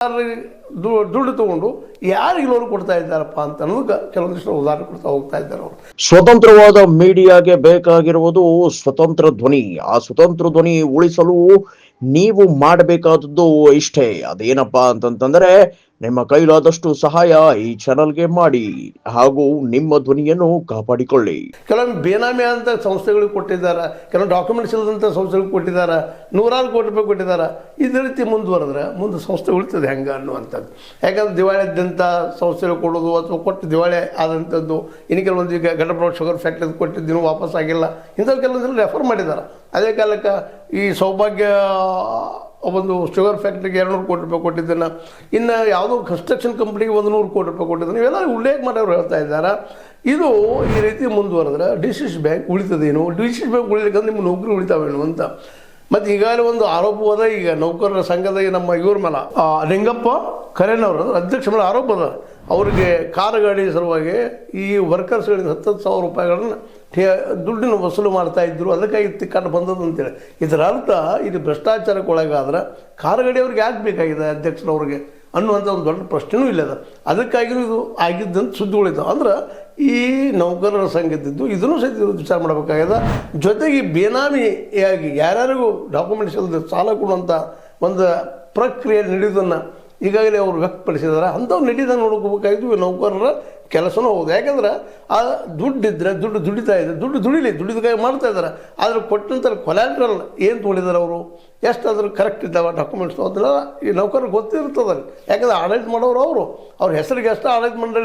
ದುಡ್ಡು ತಗೊಂಡು ಯಾರಿಗೆ ಲೋನ್ ಕೊಡ್ತಾ ಇದ್ದಾರಪ್ಪ ಅಂತ ಅನ್ನೋದು ಕೆಲವೊಂದಿಷ್ಟು ಉದಾಹರಣೆ ಕೊಡ್ತಾ ಹೋಗ್ತಾ ಇದ್ದಾರೆ ಅವರು. ಸ್ವತಂತ್ರವಾದ ಮೀಡಿಯಾಗೆ ಬೇಕಾಗಿರುವುದು ಸ್ವತಂತ್ರ ಧ್ವನಿ. ಆ ಸ್ವತಂತ್ರ ಧ್ವನಿ ಉಳಿಸಲು ನೀವು ಮಾಡಬೇಕಾದದ್ದು ಇಷ್ಟೇ. ಅದೇನಪ್ಪಾ ಅಂತಂತಂದ್ರೆ ನಿಮ್ಮ ಕೈಲಾದಷ್ಟು ಸಹಾಯ ಈ ಚಾನಲ್ಗೆ ಮಾಡಿ ಹಾಗೂ ನಿಮ್ಮ ಧ್ವನಿಯನ್ನು ಕಾಪಾಡಿಕೊಳ್ಳಿ. ಕೆಲವೊಮ್ಮೆ ಬೇನಾಮಿ ಅಂತ ಸಂಸ್ಥೆಗಳಿಗೆ ಕೊಟ್ಟಿದ್ದಾರೆ, ಕೆಲವೊಂದು ಡಾಕ್ಯುಮೆಂಟ್ಸ್ ಇಲ್ಲದಂಥ ಸಂಸ್ಥೆಗಳಿಗೆ ಕೊಟ್ಟಿದ್ದಾರೆ, ನೂರಾರು ಕೋಟಿ ರೂಪಾಯಿ ಕೊಟ್ಟಿದ್ದಾರೆ. ಇದೇ ರೀತಿ ಮುಂದುವರೆದ್ರೆ ಮುಂದೆ ಸಂಸ್ಥೆ ಉಳಿತದೆ ಹೆಂಗೆ ಅನ್ನುವಂಥದ್ದು. ಯಾಕಂದ್ರೆ ದಿವಾಳಿ ಇದ್ದಂಥ ಸಂಸ್ಥೆಗಳು ಕೊಡೋದು ಅಥವಾ ಕೊಟ್ಟು ದಿವಾಳಿ ಆದಂಥದ್ದು, ಇನ್ನು ಕೆಲವೊಂದು ಈಗ ಘಟಪ್ರಭಾ ಶುಗರ್ ಫ್ಯಾಕ್ಟ್ರಿ ಕೊಟ್ಟಿದ್ದು ವಾಪಸ್ ಆಗಿಲ್ಲ, ಇಂಥವು ಕೆಲವೊಂದು ರೆಫರ್ ಮಾಡಿದ್ದಾರೆ. ಅದೇ ಕಾಲಕ್ಕೆ ಈ ಸೌಭಾಗ್ಯ ಒಂದು ಶುಗರ್ ಫ್ಯಾಕ್ಟ್ರಿಗೆ 200 ಕೋಟಿ ರೂಪಾಯಿ ಕೊಟ್ಟಿದ್ದನ್ನು, ಇನ್ನು ಯಾವುದೋ ಕನ್ಸ್ಟ್ರಕ್ಷನ್ ಕಂಪ್ನಿಗೆ 100 ಕೋಟಿ ರೂಪಾಯಿ ಕೊಟ್ಟಿದ್ದನ್ನು, ಇವೆಲ್ಲ ಉಲ್ಲೇಖ ಮಾಡೋರು ಹೇಳ್ತಾ ಇದ್ದಾರೆ. ಇದು ಈ ರೀತಿ ಮುಂದುವರೆದ್ರೆ ಡಿಸಿಸ್ ಬ್ಯಾಂಕ್ ಉಳಿತದೇನು, ಡಿಸಿಸ್ ಬ್ಯಾಂಕ್ ಉಳಿಲಿಕ್ಕೆ ನಿಮ್ಮ ನೌಕರಿ ಉಳಿತಾವೇನು ಅಂತ. ಮತ್ತು ಈಗಾಗಲೇ ಒಂದು ಆರೋಪವಾದ, ಈಗ ನೌಕರರ ಸಂಘದ ನಮ್ಮ ಇವ್ರ ಮೇಲೆ ಲಿಂಗಪ್ಪ ಖರೇನವರು ಅಧ್ಯಕ್ಷ ಮೇಲೆ ಆರೋಪ ಅದ. ಅವರಿಗೆ ಕಾರು ಗಾಡಿ ಸಲುವಾಗಿ ಈ ವರ್ಕರ್ಸ್ಗಳಿಂದ 10,000 ರೂಪಾಯಿಗಳನ್ನು ದುಡ್ಡನ್ನು ವಸೂಲು ಮಾಡ್ತಾ ಇದ್ರು, ಅದಕ್ಕಾಗಿ ತಿಕ್ಕಾಟ ಬಂದದ್ದು ಅಂತೇಳಿ. ಇದರ ಅರ್ಥ ಇದು ಭ್ರಷ್ಟಾಚಾರಕ್ಕೆ ಒಳಗಾದ್ರೆ ಕಾರು ಗಾಡಿ ಅವ್ರಿಗೆ ಯಾಕೆ ಬೇಕಾಗಿದೆ ಅಧ್ಯಕ್ಷರವ್ರಿಗೆ ಅನ್ನುವಂಥ ಒಂದು ದೊಡ್ಡ ಪ್ರಶ್ನೆಯೂ ಇಲ್ಲದ. ಅದಕ್ಕಾಗಿ ಇದು ಆಗಿದ್ದಂತ ಸುದ್ದಿ ಉಳಿತಾವೆ. ಅಂದ್ರೆ ಈ ನೌಕರರ ಸಂಘದಿದ್ದು ಇದನ್ನು ಸಹಿತ ವಿಚಾರ ಮಾಡಬೇಕಾಗಿದೆ. ಜೊತೆಗೆ ಬೇನಾಮಿಯಾಗಿ ಯಾರ್ಯಾರಿಗೂ ಡಾಕ್ಯುಮೆಂಟ್ಸ್ ಇಲ್ಲದೆ ಸಾಲ ಕೊಡುವಂಥ ಒಂದು ಪ್ರಕ್ರಿಯೆ ನಡೆಯೋದನ್ನು ಈಗಾಗಲೇ ಅವರು ವ್ಯಕ್ತಪಡಿಸಿದ್ದಾರೆ. ಅಂಥವು ನಡೀದಂಗೆ ನೋಡ್ಕೋಬೇಕಾಗಿದ್ದು ನೌಕರರ ಕೆಲಸನೂ ಹೌದು. ಯಾಕಂದ್ರೆ ಆ ದುಡ್ಡಿದ್ರೆ ದುಡ್ಡು ದುಡಿತಾ ಇದೆ, ದುಡ್ಡು ದುಡಿದಕ್ಕಾಗಿ ಮಾಡ್ತಾ ಇದ್ದಾರೆ. ಆದರೆ ಕೊಟ್ಟಂಥ ಕೊಲ್ಯಾಟ್ರಲ್ ಏನು ತೊಗೊಂಡಿದ್ದಾರೆ ಅವರು, ಎಷ್ಟು ಅದ್ರ ಕರೆಕ್ಟ್ ಇದ್ದಾವೆ ಡಾಕ್ಯುಮೆಂಟ್ಸ್ ಅದನ್ನೆಲ್ಲ ಈ ನೌಕರರಿಗೆ ಗೊತ್ತಿರ್ತದೆ. ಯಾಕಂದ್ರೆ ಆಡಳಿತ ಮಾಡೋರು ಅವ್ರ ಹೆಸರಿಗೆ ಅಷ್ಟೇ ಆಡಳಿತ ಮಂಡಳಿ